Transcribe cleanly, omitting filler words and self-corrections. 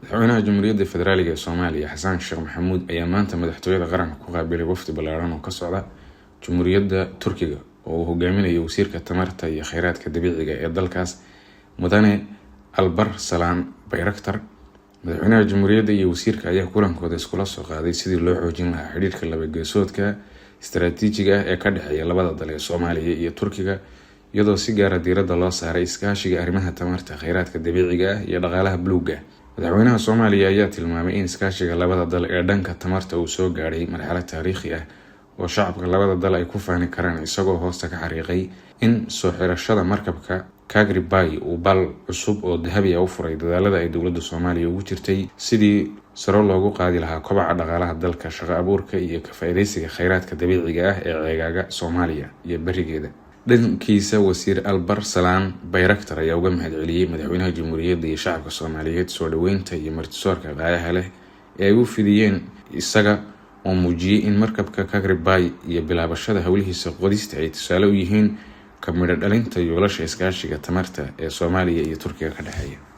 madaxweynaha Jamhuuriyadda Federaalka Soomaaliya Xasan Sheekh Maxamuud ayaa maanta madaxtooyada qaranka ku qaabilay wafdi ballaaran oo ka socda Jamhuuriyadda Turkiga oo uu hogaaminayo wasiirka tamarta iyo kheyraadka dabiiciga ee dalkaas Mudane Albar Salaan Bayraktar. madaxweynaha Jamhuuriyadda iyo wasiirka ayaa kulankooda iskula soo qaaday sidii loo xoojin lahaa xiriirka laba geesoodka istiraatiijiga ah ee ka dhexeeya labada dal ee Soomaaliya iyo Turkiga, iyadoo si gaar ah diiradda loo saaray iskaashiga arrimaha tamarta, kheyraadka dabiiciga ah iyo dhaqaalaha buluugga. madaxweynaha Soomaaliya ayaa tilmaamay in iskaashiga labada dal ee dhanka tamarta uu soo gaadhay marxalad taariikhi ah oo shacabka labada dal ay ku faani karaan, isagoo hoosta ka xariiqay in soo xirashada markabka Kagri Bay uu bal cusub oo dahabi ah u furay dadaalada ay dowladda Soomaaliya ugu jirtay sidii sare loogu qaadi lahaa kobaca dhaqaalaha dalka, shaqo abuurka iyo ka faa'iidaysiga kheyraadka dabiiciga ah ee ceegaaga Soomaaliya iyo barigeeda. dhankiisa wasiir Albar Salaan Bayraktar ayaa uga mahadceliyay madaxweynaha Jamhuuriyadda iyo shacabka Soomaaliyeed soo dhaweynta iyo martisoorka qaayaha leh ee ay u fidiyeen, isaga oo muujiyay in markabka Kagri Bay iyo bilaabashada hawlihiisa qodista ay tusaale u yihiin ka midho dhalinta yoolasha iskaashiga tamarta ee Soomaaliya iyo Turkiga ka dhexeeya.